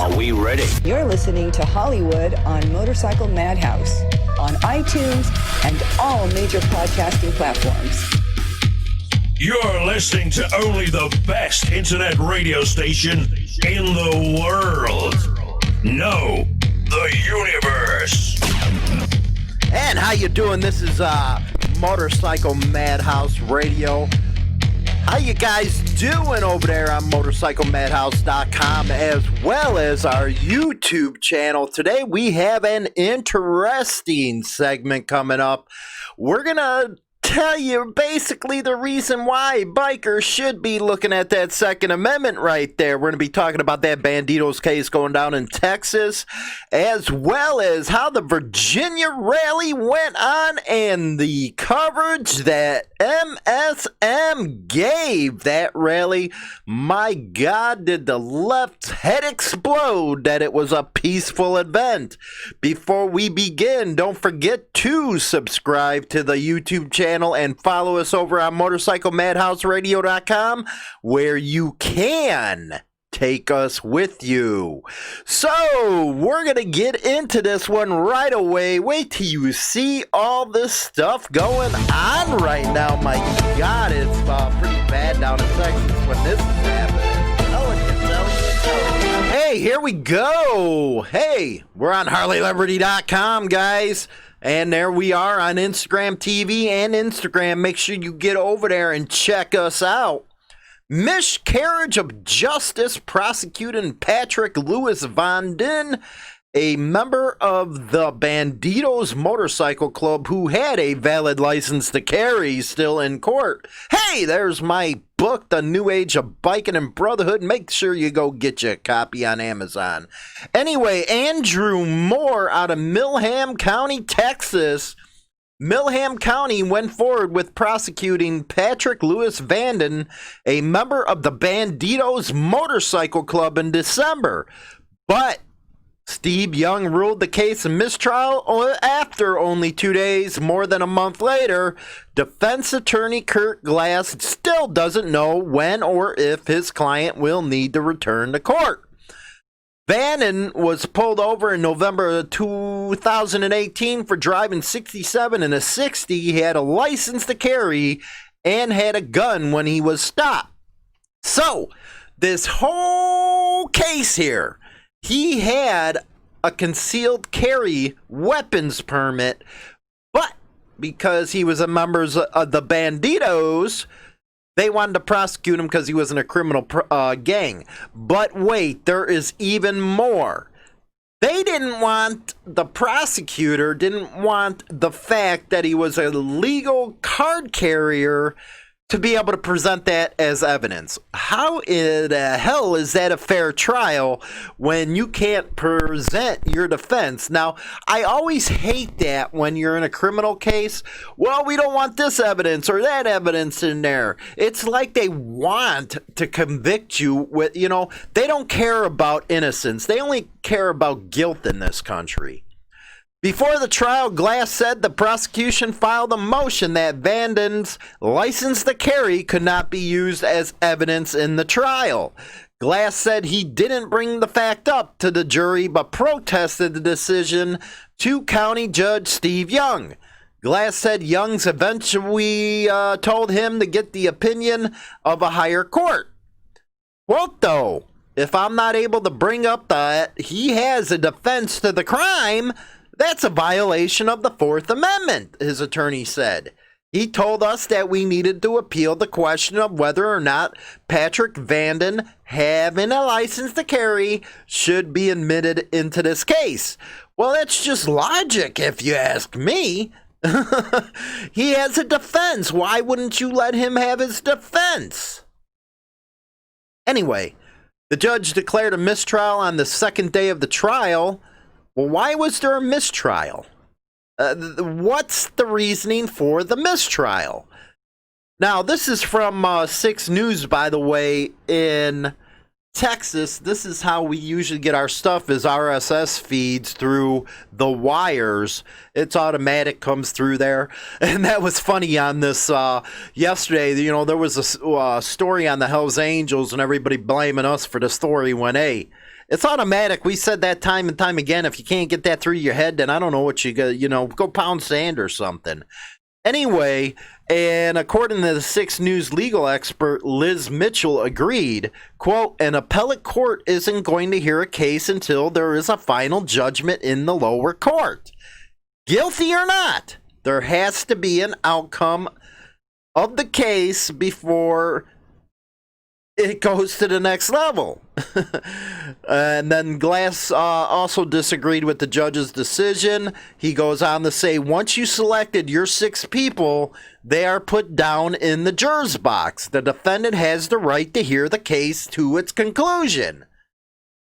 Are we ready? You're listening to Hollywood on Motorcycle Madhouse on iTunes and all major podcasting platforms. You're listening to only the best internet radio station in the world. No, the universe. And how you doing? This is Motorcycle Madhouse Radio. How you guys doing over there on motorcyclemadhouse.com as well as our YouTube channel? Today we have an interesting segment coming up. We're gonna tell you basically the reason why bikers should be looking at that Second Amendment right there. We're going to be talking about that Bandidos case going down in Texas, as well as how the Virginia rally went on and the coverage that MSM gave that rally. My God, did the left's head explode that it was a peaceful event. Before we begin, don't forget to subscribe to the YouTube channel and follow us over on motorcyclemadhouseradio.com, where you can take us with you. So we're gonna get into this one right away. Wait till you see all this stuff going on right now. My God, it's pretty bad down in Texas when this is happening. Telling you. Hey, here we go. Hey, we're on HarleyLiberty.com, guys. And there we are on Instagram TV and Instagram. Make sure you get over there and check us out. Miscarriage of justice prosecuting Patrick Lewis Vaden, a member of the Bandidos Motorcycle Club who had a valid license to carry, still in court. Hey, there's my book, The New Age of Biking and Brotherhood. Make sure you go get you a copy on Amazon. Anyway, Andrew Moore out of Milam County, Texas. Milam County went forward with prosecuting Patrick Lewis Vaden, a member of the Bandidos Motorcycle Club, in December. But Steve Young ruled the case a mistrial after only 2 days. More than a month later, defense attorney Kurt Glass still doesn't know when or if his client will need to return to court. Vaden was pulled over in November of 2018 for driving 67 and a 60. He had a license to carry and had a gun when he was stopped. So, this whole case here, he had a concealed carry weapons permit, but because he was a member of the Bandidos, they wanted to prosecute him because he was in a criminal gang. But wait, there is even more. The prosecutor didn't want the fact that he was a legal card carrier to be able to present that as evidence. How in the hell is that a fair trial when you can't present your defense? Now, I always hate that when you're in a criminal case. Well, we don't want this evidence or that evidence in there. It's like they want to convict you with, they don't care about innocence. They only care about guilt in this country. Before the trial, Glass said the prosecution filed a motion that Vaden's license to carry could not be used as evidence in the trial. Glass said he didn't bring the fact up to the jury but protested the decision to County Judge Steve Young. Glass said Young's eventually told him to get the opinion of a higher court. Quote, though, if I'm not able to bring up that he has a defense to the crime, that's a violation of the Fourth Amendment, his attorney said. He told us that we needed to appeal the question of whether or not Patrick Vaden, having a license to carry, should be admitted into this case. Well, that's just logic, if you ask me. He has a defense. Why wouldn't you let him have his defense? Anyway, the judge declared a mistrial on the second day of the trial. Well, why was there a mistrial? What's the reasoning for the mistrial? Now, this is from 6 News, by the way, in Texas, this is how we usually get our stuff, is RSS feeds through the wires. It's automatic, comes through there. And that was funny on this yesterday. You know, there was a story on the Hells Angels and everybody blaming us for the story when, hey, it's automatic. We said that time and time again. If you can't get that through your head, then I don't know what you got, go pound sand or something. Anyway, and according to the 6 News legal expert Liz Mitchell agreed, quote, an appellate court isn't going to hear a case until there is a final judgment in the lower court. Guilty or not, there has to be an outcome of the case before it goes to the next level. And then Glass also disagreed with the judge's decision. He goes on to say, once you selected your 6 people, they are put down in the jurors box. The defendant has the right to hear the case to its conclusion.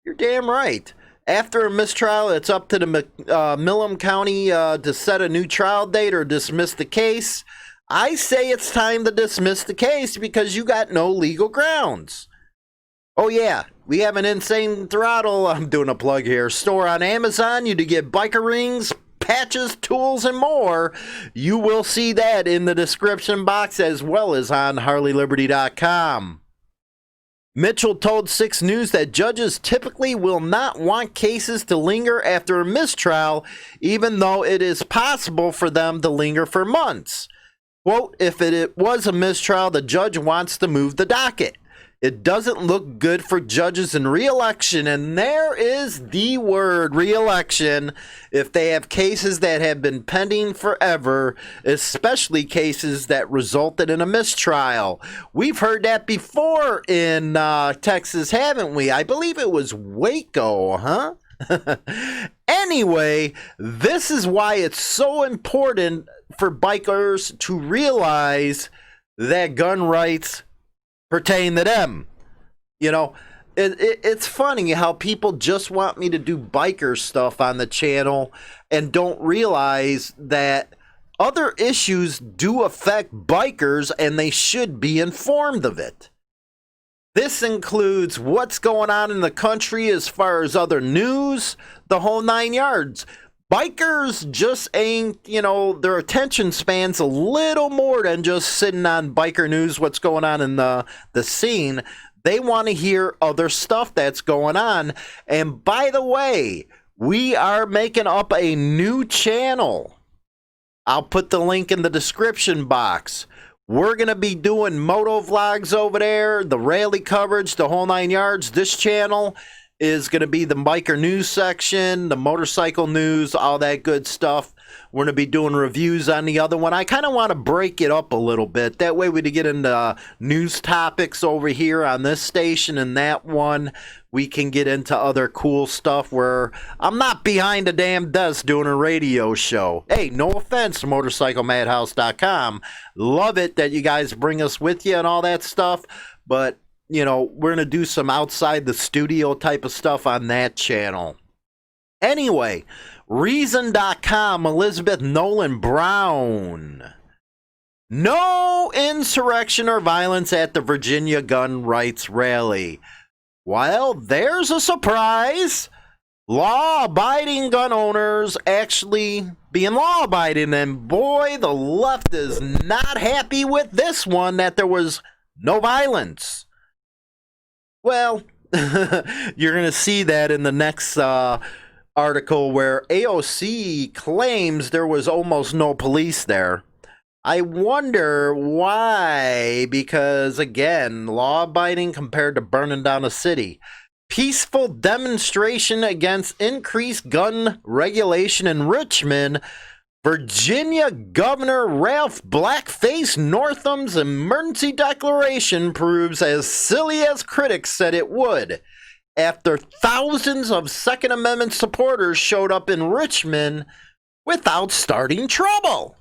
You're damn right. After a mistrial, it's up to the Milam County to set a new trial date or dismiss the case. I say it's time to dismiss the case because you got no legal grounds. Oh yeah, we have an Insane Throttle, I'm doing a plug here, store on Amazon. You to get biker rings, patches, tools, and more. You will see that in the description box as well as on HarleyLiberty.com. Mitchell told 6 News that judges typically will not want cases to linger after a mistrial, even though it is possible for them to linger for months. Quote, if it was a mistrial, the judge wants to move the docket. It doesn't look good for judges in re-election, and there is the word, re-election, if they have cases that have been pending forever, especially cases that resulted in a mistrial. We've heard that before in Texas, haven't we? I believe it was Waco, huh? Anyway, this is why it's so important for bikers to realize that gun rights pertain to them. You know, it's funny how people just want me to do biker stuff on the channel and don't realize that other issues do affect bikers and they should be informed of it. This includes what's going on in the country as far as other news, the whole 9 yards. Bikers just ain't, their attention span's a little more than just sitting on biker news, what's going on in the scene. They want to hear other stuff that's going on. And by the way, we are making up a new channel. I'll put the link in the description box. We're going to be doing moto vlogs over there, the rally coverage, the whole 9 yards. This channel is going to be the biker news section, the motorcycle news, all that good stuff. We're going to be doing reviews on the other one. I kind of want to break it up a little bit. That way we can get into news topics over here on this station and that one. We can get into other cool stuff where I'm not behind a damn desk doing a radio show. Hey, no offense to MotorcycleMadhouse.com. Love it that you guys bring us with you and all that stuff. But, we're going to do some outside the studio type of stuff on that channel. Anyway, Reason.com, Elizabeth Nolan Brown. No insurrection or violence at the Virginia gun rights rally. Well, there's a surprise. Law-abiding gun owners actually being law-abiding. And boy, the left is not happy with this one, that there was no violence. Well, you're going to see that in the next article where AOC claims there was almost no police there. I wonder why, because again, law-abiding compared to burning down a city. Peaceful demonstration against increased gun regulation in Richmond. Virginia Governor Ralph Blackface Northam's emergency declaration proves as silly as critics said it would, after thousands of Second Amendment supporters showed up in Richmond without starting trouble.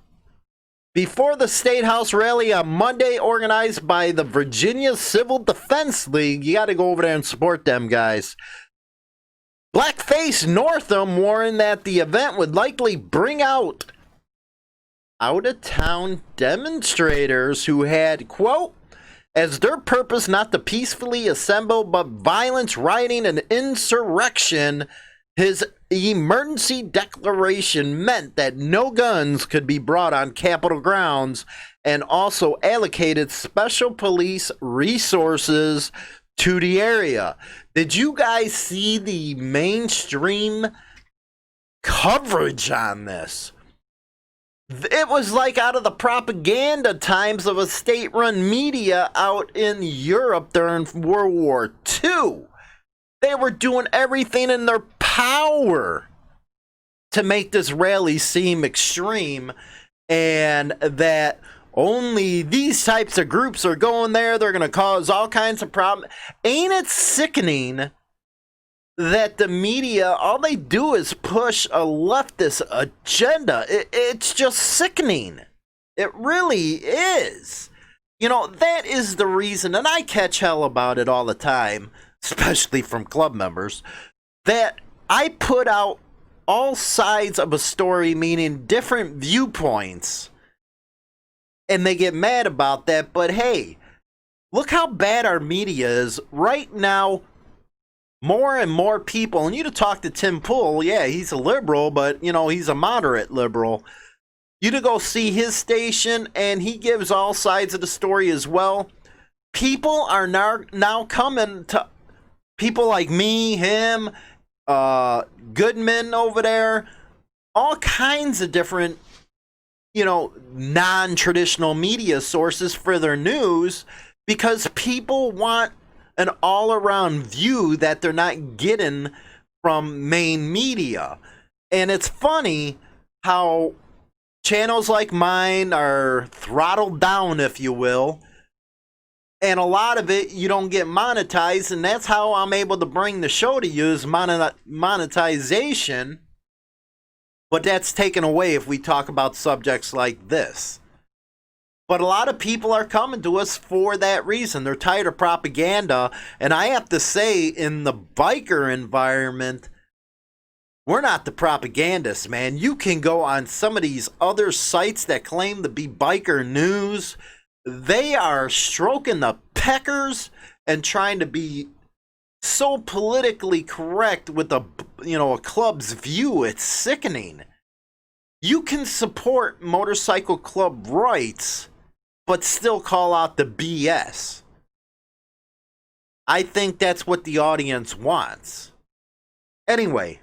Before the State House rally on Monday, organized by the Virginia Civil Defense League, you got to go over there and support them, guys. Blackface Northam warned that the event would likely bring out out-of-town demonstrators who had, quote, as their purpose not to peacefully assemble but violence, rioting, and insurrection. His emergency declaration meant that no guns could be brought on Capitol grounds and also allocated special police resources to the area. Did you guys see the mainstream coverage on this? It was like out of the propaganda times of a state-run media out in Europe during World War II. They were doing everything in their power to make this rally seem extreme, and that only these types of groups are going there. They're going to cause all kinds of problems. Ain't it sickening that the media, all they do is push a leftist agenda? It's just sickening. It really is. You know, that is the reason, and I catch hell about it all the time, especially from club members, that I put out all sides of a story, meaning different viewpoints, and they get mad about that. But hey, look how bad our media is right now. More and more people, and you to talk to Tim Pool, yeah, he's a liberal, but you know, he's a moderate liberal. You to go see his station, and he gives all sides of the story as well. People are now coming to people like me, him, Goodman over there, all kinds of different, you know, non-traditional media sources for their news, because people want an all-around view that they're not getting from main media. And it's funny how channels like mine are throttled down, if you will, and a lot of it you don't get monetized, and that's how I'm able to bring the show to you, is monetization. But that's taken away if we talk about subjects like this. But a lot of people are coming to us for that reason. They're tired of propaganda. And I have to say, in the biker environment, we're not the propagandists, man. You can go on some of these other sites that claim to be biker news. They are stroking the peckers and trying to be so politically correct with a club's view. It's sickening. You can support motorcycle club rights, but still call out the BS. I think that's what the audience wants. Anyway,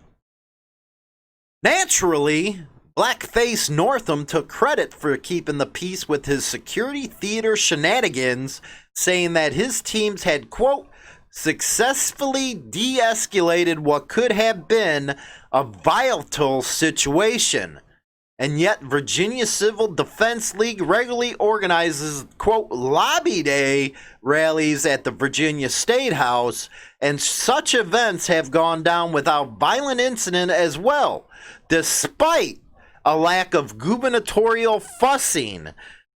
naturally, Blackface Northam took credit for keeping the peace with his security theater shenanigans, saying that his teams had, quote, successfully de-escalated what could have been a volatile situation. And yet, Virginia Civil Defense League regularly organizes, quote, lobby day rallies at the Virginia State House, and such events have gone down without violent incident as well, despite a lack of gubernatorial fussing.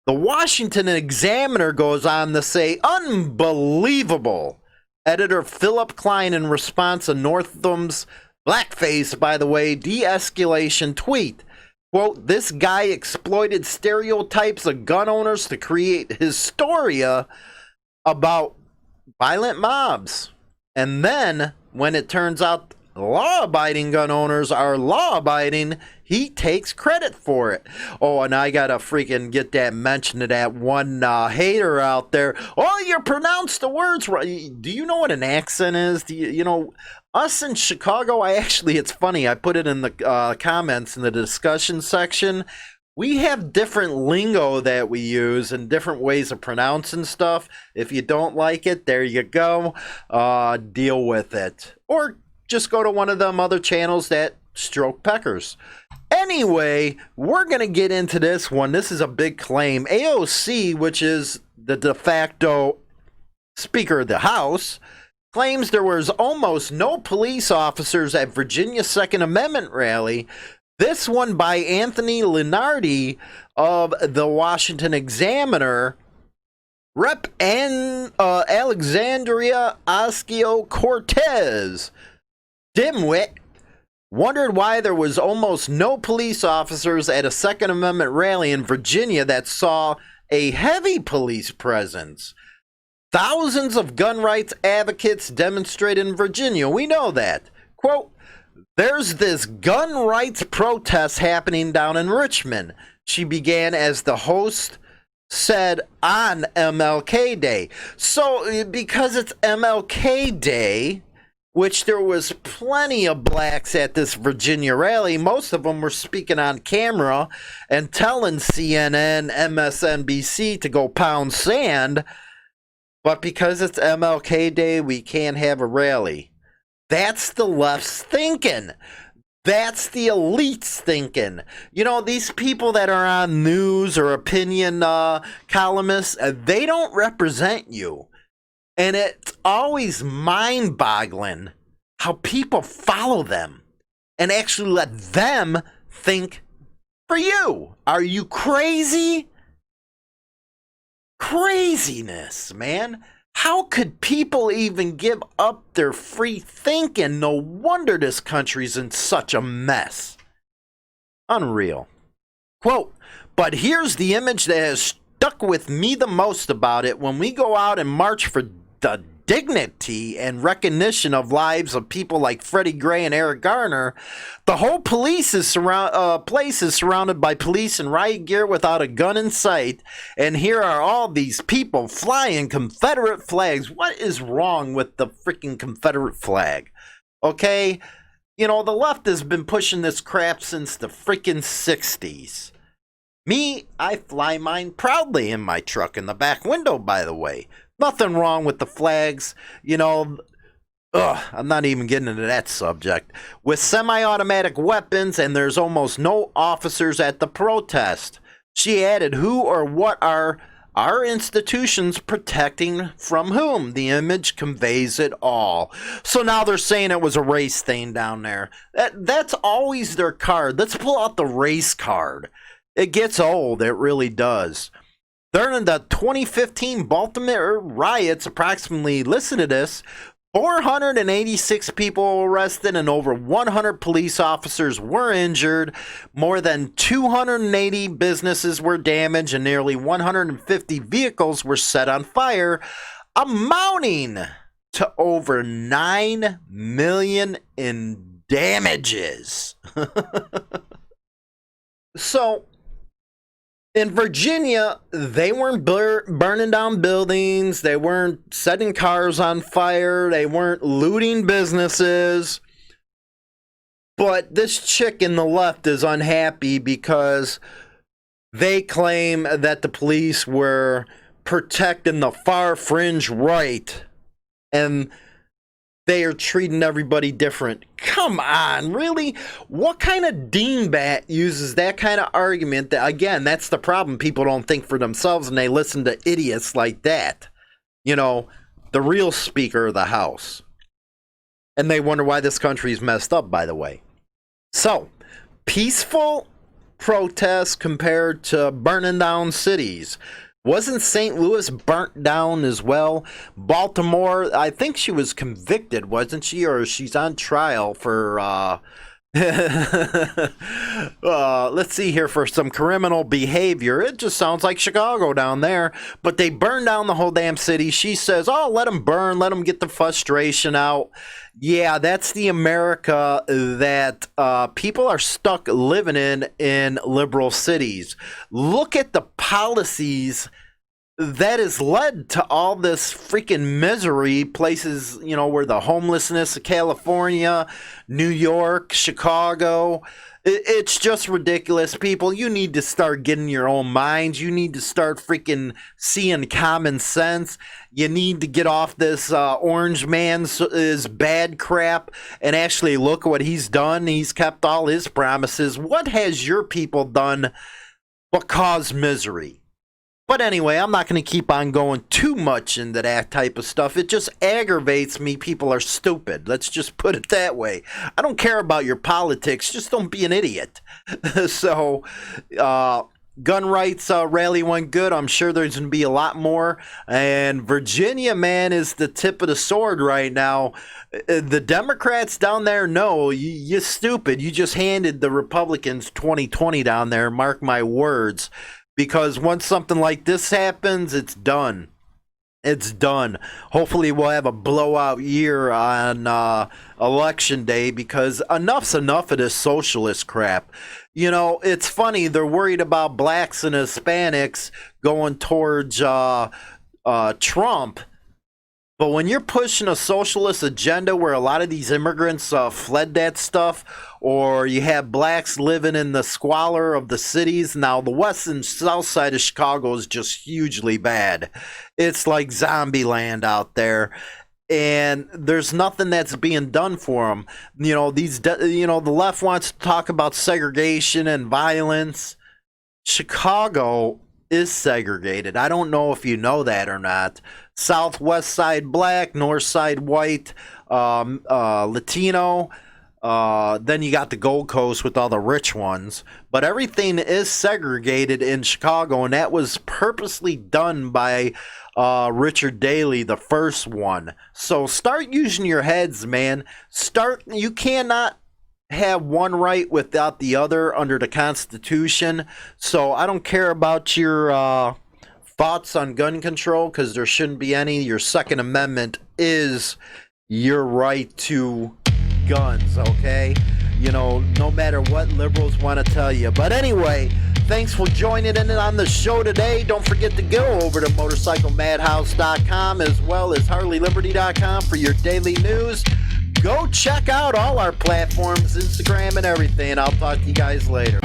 The Washington Examiner goes on to say, unbelievable. Editor Philip Klein, in response to Northam's blackface, by the way, de-escalation tweet, quote, this guy exploited stereotypes of gun owners to create hysteria about violent mobs. And then, when it turns out law-abiding gun owners are law-abiding, he takes credit for it. Oh, and I gotta freaking get that mention to that one hater out there. Oh, you pronounce the words right. Do you know what an accent is? Do you know, us in Chicago, it's funny, I put it in the comments in the discussion section. We have different lingo that we use and different ways of pronouncing stuff. If you don't like it, there you go. Deal with it. Or just go to one of them other channels that stroke peckers. Anyway, we're going to get into this one. This is a big claim. AOC, which is the de facto Speaker of the House, claims there was almost no police officers at Virginia's Second Amendment rally. This one by Anthony Lenardi of the Washington Examiner. Rep. Alexandria Ocasio-Cortez, dimwit, wondered why there was almost no police officers at a Second Amendment rally in Virginia that saw a heavy police presence. Thousands of gun rights advocates demonstrated in Virginia. We know that. Quote, there's this gun rights protest happening down in Richmond. She began as the host said on MLK Day. So because it's MLK Day, which there was plenty of blacks at this Virginia rally, most of them were speaking on camera and telling CNN, MSNBC to go pound sand. But because it's MLK Day, we can't have a rally. That's the left's thinking. That's the elite's thinking. You know, these people that are on news or opinion columnists, they don't represent you. And it's always mind-boggling how people follow them and actually let them think for you. Are you crazy? Craziness, man. How could people even give up their free thinking? No wonder this country's in such a mess. Unreal. Quote, but here's the image that has stuck with me the most about it. When we go out and march for the dignity and recognition of lives of people like Freddie Gray and Eric Garner, the whole place is surrounded by police in riot gear without a gun in sight, and here are all these people flying Confederate flags. What is wrong with the freaking Confederate flag? Okay, you know, the left has been pushing this crap since the freaking 60s. Me, I fly mine proudly in my truck in the back window, by the way. Nothing wrong with the flags, you know. I'm not even getting into that subject. With semi-automatic weapons, and there's almost no officers at the protest. She added, who or what are our institutions protecting from whom? The image conveys it all. So now they're saying it was a race thing down there. That's always their card. Let's pull out the race card. It gets old. It really does. During the 2015 Baltimore riots, approximately, listen to this, 486 people were arrested and over 100 police officers were injured. More than 280 businesses were damaged and nearly 150 vehicles were set on fire, amounting to over $9 million in damages. So, in Virginia, they weren't burning down buildings, they weren't setting cars on fire, they weren't looting businesses. But this chick in the left is unhappy because they claim that the police were protecting the far fringe right and they are treating everybody different. Come on, really? What kind of dingbat uses that kind of argument? That, again, that's the problem. People don't think for themselves and they listen to idiots like that. You know, the real Speaker of the House. And they wonder why this country's messed up, by the way. So, peaceful protests compared to burning down cities. Wasn't St. Louis burnt down as well? Baltimore, I think she was convicted, wasn't she? Or she's on trial for, let's see here, for some criminal behavior. It just sounds like Chicago down there. But they burned down the whole damn city. She says, oh, let them burn. Let them get the frustration out. Yeah, that's the America that people are stuck living in liberal cities. Look at the policies that has led to all this freaking misery. Places, you know, where the homelessness of California, New York, Chicago. It's just ridiculous, people. You need to start getting your own minds. You need to start freaking seeing common sense. You need to get off this orange man's bad crap and actually look what he's done. He's kept all his promises. What has your people done but cause misery? But anyway, I'm not going to keep on going too much into that type of stuff. It just aggravates me. People are stupid. Let's just put it that way. I don't care about your politics. Just don't be an idiot. So, gun rights rally went good. I'm sure there's going to be a lot more. And Virginia, man, is the tip of the sword right now. The Democrats down there know you're stupid. You just handed the Republicans 2020 down there. Mark my words. Because once something like this happens, it's done. It's done. Hopefully we'll have a blowout year on election day, because enough's enough of this socialist crap. You know, it's funny, they're worried about blacks and Hispanics going towards Trump. But when you're pushing a socialist agenda where a lot of these immigrants fled that stuff, or you have blacks living in the squalor of the cities. Now, the west and south side of Chicago is just hugely bad. It's like zombie land out there. And there's nothing that's being done for them. You know, the left wants to talk about segregation and violence. Chicago is segregated. I don't know if you know that or not. Southwest side black, north side white, Latino. Then you got the Gold Coast with all the rich ones. But everything is segregated in Chicago, and that was purposely done by Richard Daley, the first one. So start using your heads, man. You cannot have one right without the other under the Constitution. So I don't care about your thoughts on gun control, because there shouldn't be any. Your Second Amendment is your right to guns, okay? You know, no matter what liberals want to tell you. But anyway, thanks for joining in on the show today. Don't forget to go over to motorcyclemadhouse.com as well as harleyliberty.com for your daily news. Go check out all our platforms, Instagram and everything. I'll talk to you guys later.